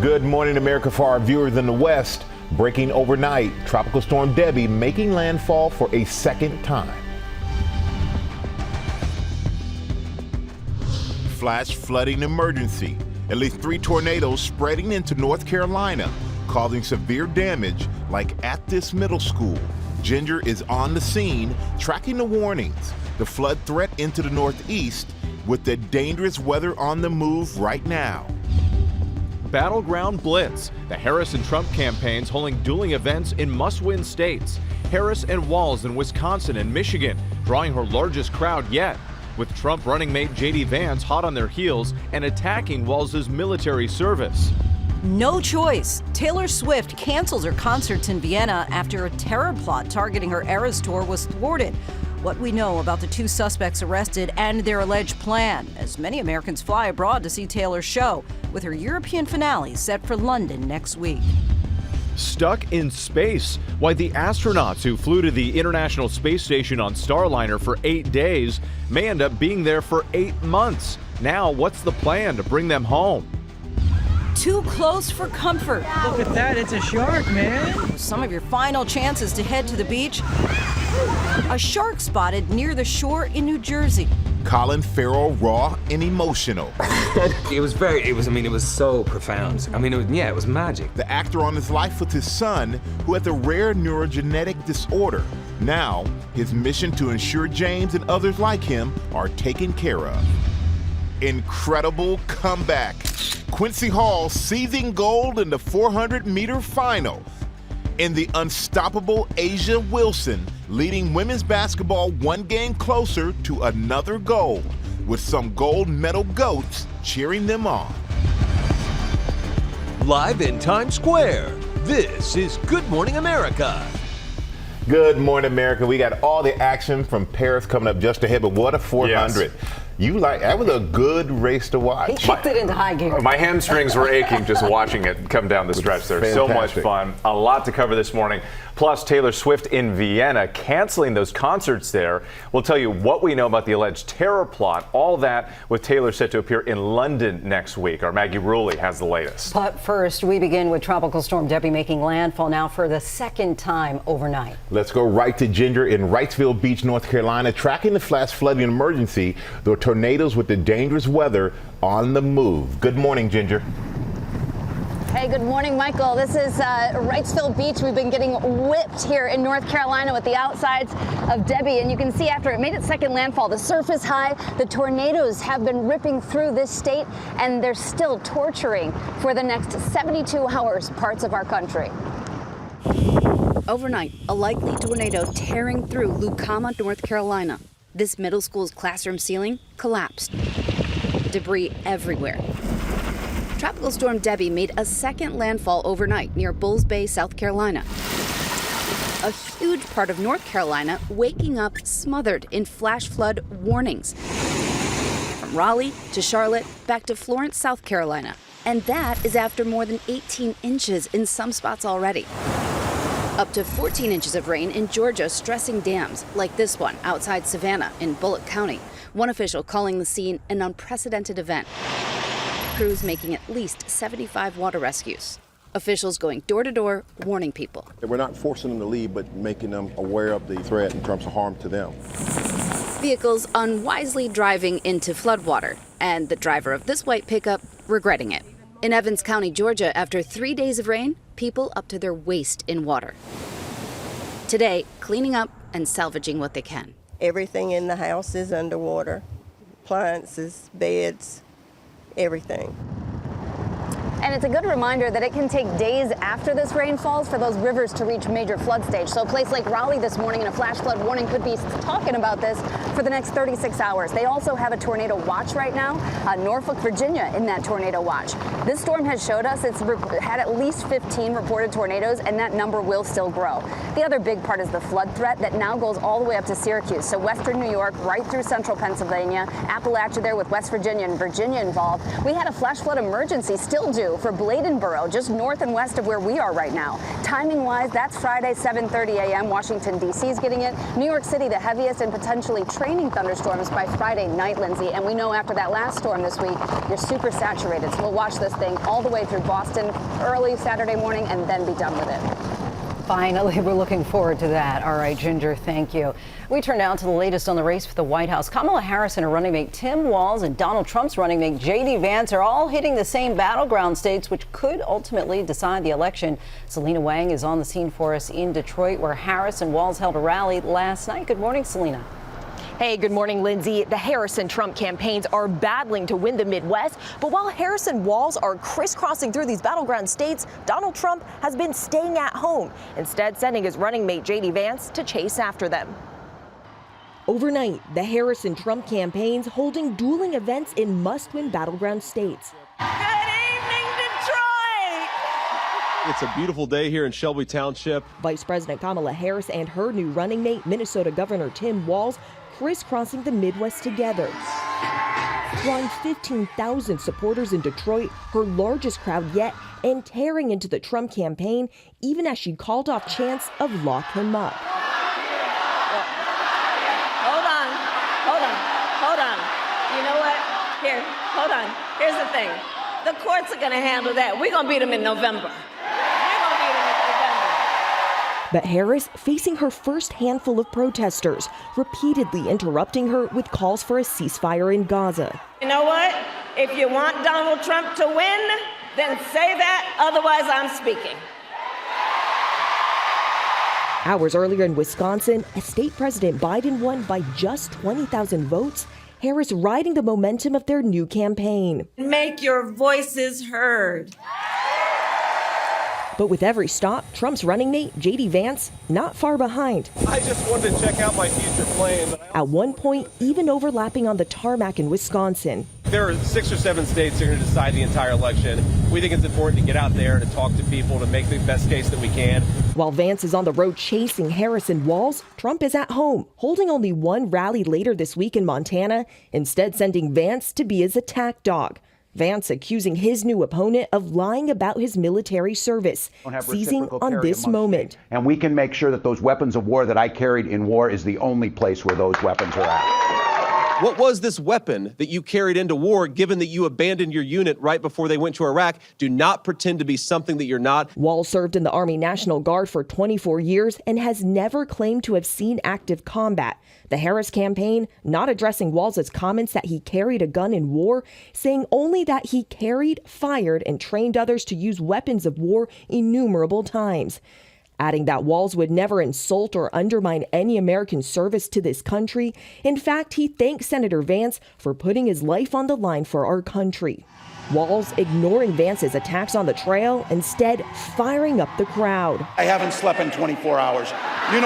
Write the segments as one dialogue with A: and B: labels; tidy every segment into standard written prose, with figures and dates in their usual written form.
A: Good morning, America. For our viewers in the West, breaking overnight, Tropical Storm Debbie making landfall for a second time. Flash flooding emergency. At least 3 tornadoes spreading into North Carolina, causing severe damage like at this middle school. Ginger is on the scene, tracking the warnings. The flood threat into the northeast with the dangerous weather on the move right now.
B: Battleground Blitz. The Harris and Trump campaigns holding dueling events in must-win states. Harris and Walz in Wisconsin and Michigan, drawing her largest crowd yet, with Trump running mate J.D. Vance hot on their heels and attacking Walz's military service.
C: No choice. Taylor Swift cancels her concerts in Vienna after a terror plot targeting her Eras tour was thwarted. What we know about the 2 suspects arrested and their alleged plan, as many Americans fly abroad to see Taylor's show, with her European finale set for London next week.
B: Stuck in space. Why the astronauts who flew to the International Space Station on Starliner for 8 days may end up being there for 8 months. Now, what's the plan to bring them home?
C: Too close for comfort.
D: Look at that, it's a shark, man.
C: Some of your final chances to head to the beach. A shark spotted near the shore in New Jersey.
A: Colin Farrell, raw and emotional.
E: It was so profound. It was magic.
A: The actor on his life with his son, who has a rare neurogenetic disorder. Now, his mission to ensure James and others like him are taken care of. Incredible comeback. Quincy Hall seizing gold in the 400-meter final. And the unstoppable Asia Wilson leading women's basketball 1 game closer to another gold, with some gold medal goats cheering them on.
F: Live in Times Square, this is Good Morning America.
A: Good morning, America. We got all the action from Paris coming up just ahead, but what a 400. Yes. That was a good race to watch.
C: He kicked it into high gear.
G: My hamstrings were aching just watching it come down the stretch there.
A: Fantastic.
G: So much fun. A lot to cover this morning. Plus, Taylor Swift in Vienna canceling those concerts there. We'll tell you what we know about the alleged terror plot. All that with Taylor set to appear in London next week. Our Maggie Rulli has the latest.
C: But first, we begin with Tropical Storm Debbie making landfall now for the second time overnight.
A: Let's go right to Ginger in Wrightsville Beach, North Carolina, tracking the flash flooding emergency. The tornadoes with the dangerous weather on the move. Good morning, Ginger.
H: Hey, good morning, Michael. This is Wrightsville Beach. We've been getting whipped here in North Carolina with the outsides of Debbie, and you can see after it made its second landfall, the surf is high. The tornadoes have been ripping through this state, and they're still torturing for the next 72 hours parts of our country.
I: Overnight, a likely tornado tearing through Lucama, North Carolina. This middle school's classroom ceiling collapsed. Debris everywhere. Tropical Storm Debbie made a second landfall overnight near Bulls Bay, South Carolina. A huge part of North Carolina waking up smothered in flash flood warnings. From Raleigh to Charlotte, back to Florence, South Carolina. And that is after more than 18 inches in some spots already. Up to 14 inches of rain in Georgia, stressing dams like this one outside Savannah in Bullock County. One official calling the scene an unprecedented event. Crews making at least 75 water rescues. Officials going door to door, warning people.
J: We're not forcing them to leave, but making them aware of the threat in terms of harm to them.
I: Vehicles unwisely driving into floodwater, and the driver of this white pickup regretting it. In Evans County, Georgia, after 3 days of rain, people up to their waist in water. Today, cleaning up and salvaging what they can.
K: Everything in the house is underwater. Appliances, beds, everything.
H: And it's a good reminder that it can take days after this rain falls for those rivers to reach major flood stage. So a place like Raleigh this morning in a flash flood warning could be talking about this for the next 36 hours. They also have a tornado watch right now. Norfolk, Virginia in that tornado watch. This storm has showed us it's had at least 15 reported tornadoes, and that number will still grow. The other big part is the flood threat that now goes all the way up to Syracuse. So western New York, right through central Pennsylvania, Appalachia there with West Virginia and Virginia involved. We had a flash flood emergency, still do, 2 for Bladenboro, just north and west of where we are right now. Timing-wise, that's Friday, 7:30 a.m. Washington, D.C. is getting it. New York City, the heaviest and potentially training thunderstorms by Friday night, Lindsay. And we know after that last storm this week, you're super saturated. So we'll watch this thing all the way through Boston early Saturday morning and then be done with it.
C: Finally, we're looking forward to that. All right, Ginger, thank you. We turn now to the latest on the race for the White House. Kamala Harris and her running mate Tim Walz and Donald Trump's running mate J.D. Vance are all hitting the same battleground states, which could ultimately decide the election. Selina Wang is on the scene for us in Detroit, where Harris and Walz held a rally last night. Good morning, Selina.
L: Hey, good morning, Lindsay. The Harris and Trump campaigns are battling to win the Midwest, but while Harris and Walz are crisscrossing through these battleground states, Donald Trump has been staying at home, instead sending his running mate J.D. Vance to chase after them.
M: Overnight, the Harris and Trump campaigns holding dueling events in must-win battleground states.
L: Good evening, Detroit!
F: It's a beautiful day here in Shelby Township.
M: Vice President Kamala Harris and her new running mate, Minnesota Governor Tim Walz, crisscrossing the Midwest together. Drawing 15,000 supporters in Detroit, her largest crowd yet, and tearing into the Trump campaign, even as she called off chants of lock him up.
N: Hold on. You know what? Here, hold on. Here's the thing. The courts are going to handle that. We're going to beat them in November.
M: But Harris facing her first handful of protesters, repeatedly interrupting her with calls for a ceasefire in Gaza.
N: You know what? If you want Donald Trump to win, then say that. Otherwise, I'm speaking.
M: Hours earlier in Wisconsin, as State President Biden won by just 20,000 votes, Harris riding the momentum of their new campaign.
N: Make your voices heard.
M: But with every stop, Trump's running mate, J.D. Vance, not far behind.
F: I just wanted to check out my future plane.
M: At one point, even overlapping on the tarmac in Wisconsin.
F: There are 6 or 7 states that are going to decide the entire election. We think it's important to get out there to talk to people to make the best case that we can.
M: While Vance is on the road chasing Harris and Walz, Trump is at home, holding only one rally later this week in Montana, instead sending Vance to be his attack dog. Vance accusing his new opponent of lying about his military service, seizing on this moment.
O: And we can make sure that those weapons of war that I carried in war is the only place where those weapons are at.
F: What was this weapon that you carried into war, given that you abandoned your unit right before they went to Iraq? Do not pretend to be something that you're not.
M: Walz served in the Army National Guard for 24 years and has never claimed to have seen active combat. The Harris campaign not addressing Walz's comments that he carried a gun in war, saying only that he carried, fired, and trained others to use weapons of war innumerable times. Adding that Walz would never insult or undermine any American service to this country. In fact, he thanked Senator Vance for putting his life on the line for our country. Walz ignoring Vance's attacks on the trail, instead firing up the crowd.
P: I haven't slept in 24 hours. You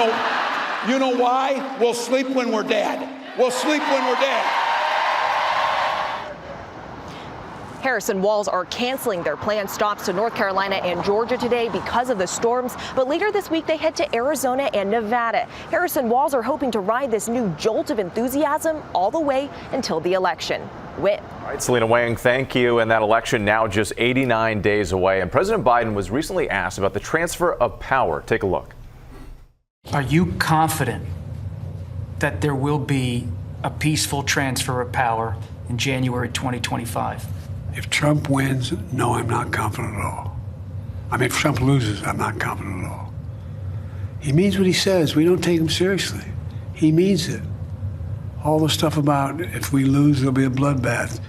P: know why? We'll sleep when we're dead. We'll sleep when we're dead.
L: Harris and Walz are canceling their planned stops to North Carolina and Georgia today because of the storms, but later this week they head to Arizona and Nevada. Harris and Walz are hoping to ride this new jolt of enthusiasm all the way until the election. Whit.
G: All right, Selina Wang, thank you. And that election now just 89 days away. And President Biden was recently asked about the transfer of power. Take a look.
Q: Are you confident that there will be a peaceful transfer of power in January 2025?
R: If Trump wins, no, I'm not confident at all. I mean, if Trump loses, I'm not confident at all. He means what he says. We don't take him seriously. He means it. All the stuff about if we lose, there'll be a bloodbath.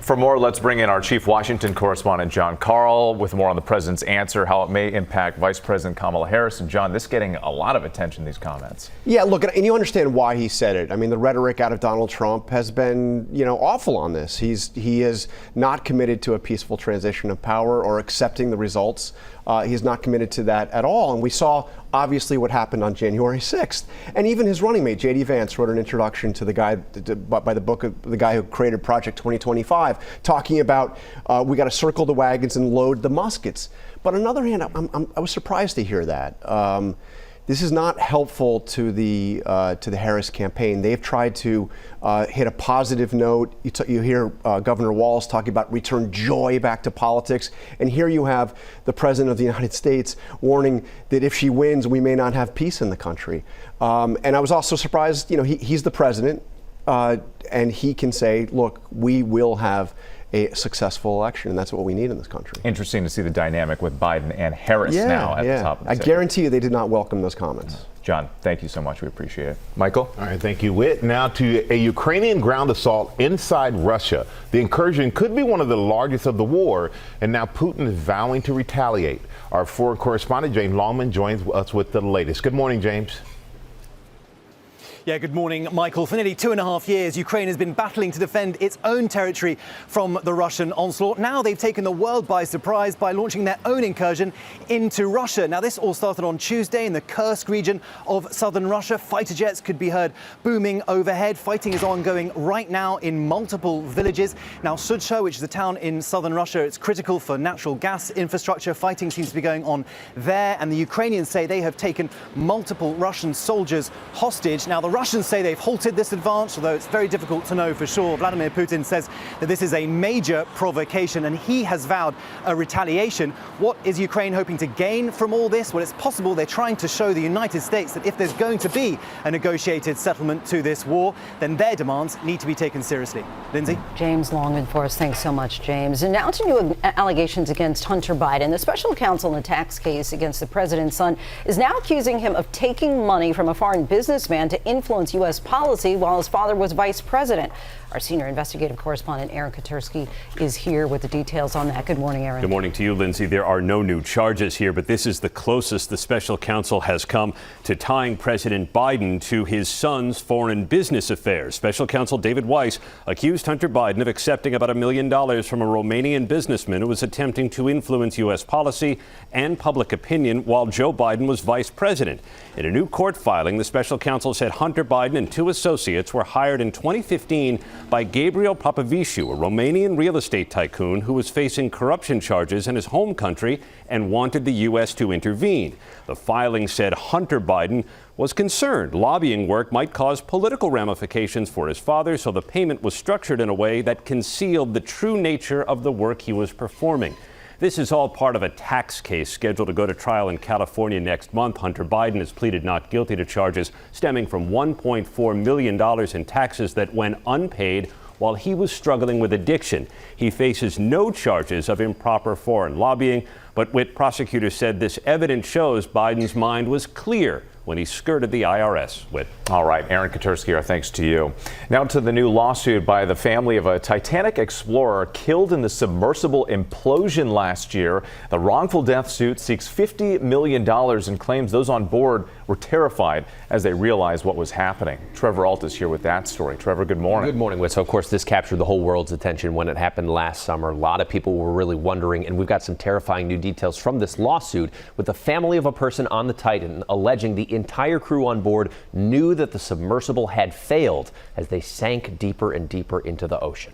G: For more, let's bring in our chief Washington correspondent, John Carl, with more on the president's answer, how it may impact Vice President Kamala Harris. And John, this is getting a lot of attention, these comments.
S: Yeah, look, and you understand why he said it. I mean, the rhetoric out of Donald Trump has been, awful on this. He is not committed to a peaceful transition of power or accepting the results. He's not committed to that at all. And we saw, obviously, what happened on January 6th. And even his running mate, J.D. Vance, wrote an introduction to the guy, by the book of the guy who created Project 2025, talking about we got to circle the wagons and load the muskets. But on the other hand, I was surprised to hear that. this is not helpful to the Harris campaign. They've tried to hit a positive note. You hear Governor Walz talking about return joy back to politics, and here you have the President of the United States warning that if she wins, we may not have peace in the country. And I was also surprised, he's the president, and he can say, look, we will have a successful election, and that's what we need in this country.
G: Interesting to see the dynamic with Biden and Harris now at the top of the
S: I guarantee you they did not welcome those comments.
G: John, thank you so much. We appreciate it. Michael?
A: All right, thank you, Whit. Now to a Ukrainian ground assault inside Russia. The incursion could be one of the largest of the war, and now Putin is vowing to retaliate. Our foreign correspondent, James Longman, joins us with the latest. Good morning, James.
T: Yeah, good morning, Michael. For nearly 2.5 years, Ukraine has been battling to defend its own territory from the Russian onslaught. Now they've taken the world by surprise by launching their own incursion into Russia. Now, this all started on Tuesday in the Kursk region of southern Russia. Fighter jets could be heard booming overhead. Fighting is ongoing right now in multiple villages. Now, Sudzha, which is a town in southern Russia, it's critical for natural gas infrastructure. Fighting seems to be going on there, and the Ukrainians say they have taken multiple Russian soldiers hostage. Now, the Russians say they've halted this advance, although it's very difficult to know for sure. Vladimir Putin says that this is a major provocation, and he has vowed a retaliation. What is Ukraine hoping to gain from all this? Well, it's possible they're trying to show the United States that if there's going to be a negotiated settlement to this war, then their demands need to be taken seriously. Lindsay?
C: James Longman for us. Thanks so much, James. And now to new allegations against Hunter Biden. The special counsel in a tax case against the president's son is now accusing him of taking money from a foreign businessman to influence U.S. policy while his father was vice president. Our senior investigative correspondent, Aaron Katersky, is here with the details on that. Good morning, Aaron.
U: Good morning to you, Lindsay. There are no new charges here, but this is the closest the special counsel has come to tying President Biden to his son's foreign business affairs. Special counsel David Weiss accused Hunter Biden of accepting about $1 million from a Romanian businessman who was attempting to influence U.S. policy and public opinion while Joe Biden was vice president. In a new court filing, the special counsel said Hunter Biden and 2 associates were hired in 2015 by Gabriel Popovici, a Romanian real estate tycoon who was facing corruption charges in his home country and wanted the U.S. to intervene. The filing said Hunter Biden was concerned lobbying work might cause political ramifications for his father, so the payment was structured in a way that concealed the true nature of the work he was performing. This is all part of a tax case scheduled to go to trial in California next month. Hunter Biden has pleaded not guilty to charges stemming from $1.4 million in taxes that went unpaid while he was struggling with addiction. He faces no charges of improper foreign lobbying, but prosecutors said this evidence shows Biden's mind was clear when he skirted the IRS.
G: All right, Aaron Katersky, our thanks to you. Now to the new lawsuit by the family of a Titanic explorer killed in the submersible implosion last year. The wrongful death suit seeks $50 million and claims those on board were terrified as they realized what was happening. Trevor Ault is here with that story. Trevor, good morning.
V: Good morning, Whit. So, of course, this captured the whole world's attention when it happened last summer. A lot of people were really wondering, and we've got some terrifying new details from this lawsuit with the family of a person on the Titan alleging the entire crew on board knew that the submersible had failed as they sank deeper and deeper into the ocean.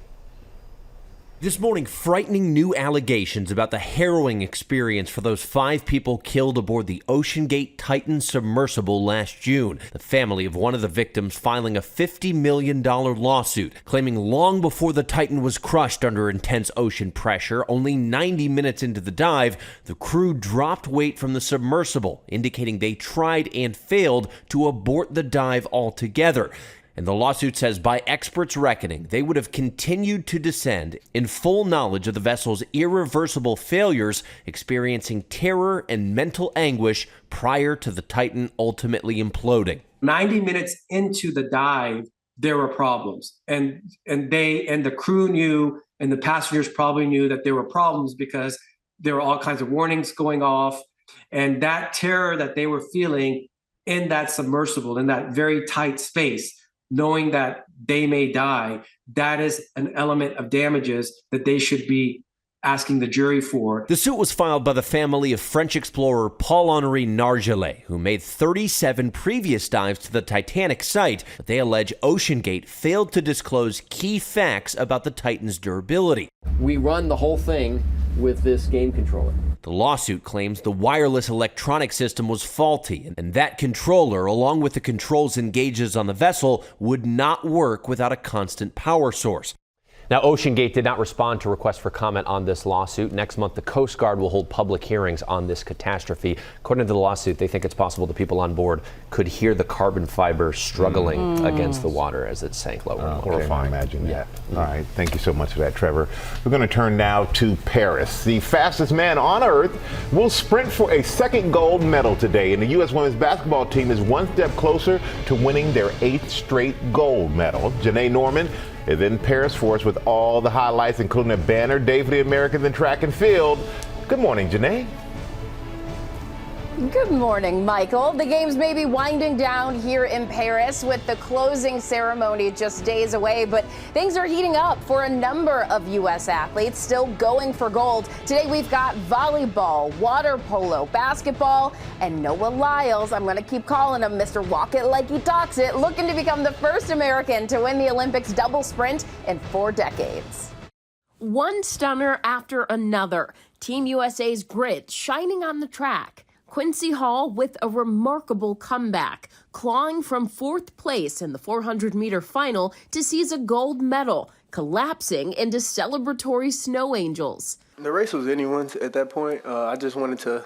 W: This morning, frightening new allegations about the harrowing experience for those 5 people killed aboard the OceanGate Titan submersible last June. The family of one of the victims filing a $50 million lawsuit, claiming long before the Titan was crushed under intense ocean pressure, only 90 minutes into the dive, the crew dropped weight from the submersible, indicating they tried and failed to abort the dive altogether. And the lawsuit says by experts' reckoning, they would have continued to descend in full knowledge of the vessel's irreversible failures, experiencing terror and mental anguish prior to the Titan ultimately imploding.
X: 90 minutes into the dive, there were problems. And the crew knew, and the passengers probably knew that there were problems because there were all kinds of warnings going off. And that terror that they were feeling in that submersible, in that very tight space, knowing that they may die, that is an element of damages that they should be asking the jury for.
W: The suit was filed by the family of French explorer Paul-Henri Nargeolet, who made 37 previous dives to the Titanic site, but they allege OceanGate failed to disclose key facts about the Titan's durability.
Y: We run the whole thing with this game controller.
W: The lawsuit claims the wireless electronic system was faulty, and that controller, along with the controls and gauges on the vessel, would not work without a constant power source.
V: Now, OceanGate did not respond to requests for comment on this lawsuit. Next month, the Coast Guard will hold public hearings on this catastrophe. According to the lawsuit, they think it's possible the people on board could hear the carbon fiber struggling against the water as it sank lower.
A: Horrifying. Imagine that. All right. Thank you so much for that, Trevor. We're going to turn now to Paris. The fastest man on Earth will sprint for a second gold medal today, and the U.S. women's basketball team is one step closer to winning their 8th straight gold medal. Janae Norman is in Paris for us with all the highlights, including a banner day for the Americans in track and field. Good morning, Janae.
B: Good morning, Michael. The games may be winding down here in Paris with the closing ceremony just days away, but things are heating up for a number of U.S. athletes still going for gold. Today we've got volleyball, water polo, basketball, and Noah Lyles, I'm going to keep calling him Mr. Walk It Like He Talks It, looking to become the first American to win the Olympics double sprint in 4 decades.
D: One stunner after another. Team USA's grit shining on the track. Quincy Hall with a remarkable comeback, clawing from 4th place in the 400-meter final to seize a gold medal, collapsing into celebratory snow angels.
E: The race was anyone's at that point. I just wanted to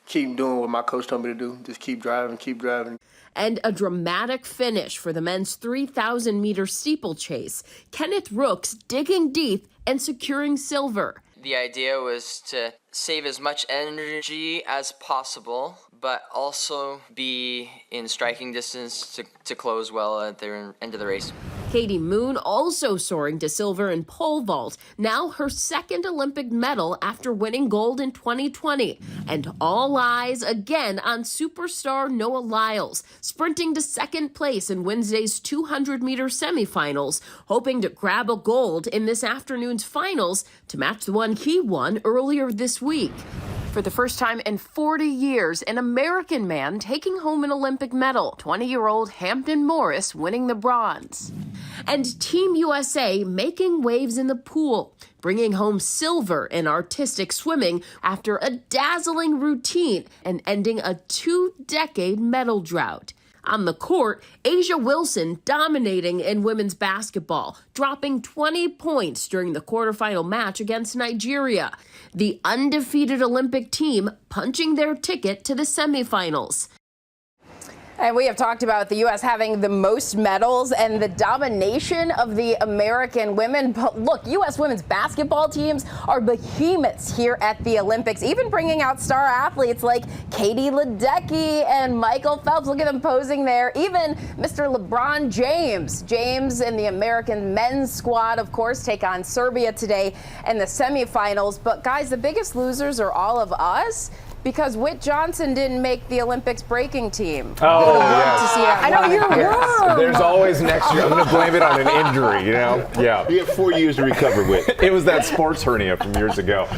E: keep doing what my coach told me to do, just keep driving, keep driving.
D: And a dramatic finish for the men's 3,000-meter steeplechase. Kenneth Rooks digging deep and securing silver.
J: The idea was to save as much energy as possible, but also be in striking distance to close well at the end of the race.
D: Katie Moon also soaring to silver in pole vault, now her 2nd Olympic medal after winning gold in 2020. And all eyes again on superstar Noah Lyles, sprinting to 2nd place in Wednesday's 200-meter semifinals, hoping to grab a gold in this afternoon's finals to match the one he won earlier this week. For the first time in 40 years, an American man taking home an Olympic medal, 20-year-old Hampton Morris winning the bronze. And Team USA making waves in the pool, bringing home silver in artistic swimming after a dazzling routine and ending a 2-decade medal drought. On the court, Asia Wilson dominating in women's basketball, dropping 20 points during the quarterfinal match against Nigeria. The undefeated Olympic team punching their ticket to the semifinals.
B: And we have talked about the U.S. having the most medals and the domination of the American women. But look, U.S. women's basketball teams are behemoths here at the Olympics, even bringing out star athletes like Katie Ledecky and Michael Phelps. Look at them posing there. Even Mr. LeBron James. James and the American men's squad, of course, take on Serbia today in the semifinals. But guys, the biggest losers are all of us, because Whit Johnson didn't make the Olympics breaking team.
G: Oh, yes.
B: To see that
G: I know
B: one.
G: you're wrong. There's always next year. I'm going to blame it on an injury, you know? Yeah.
A: You have 4 years to recover with.
G: It was that sports hernia from years ago.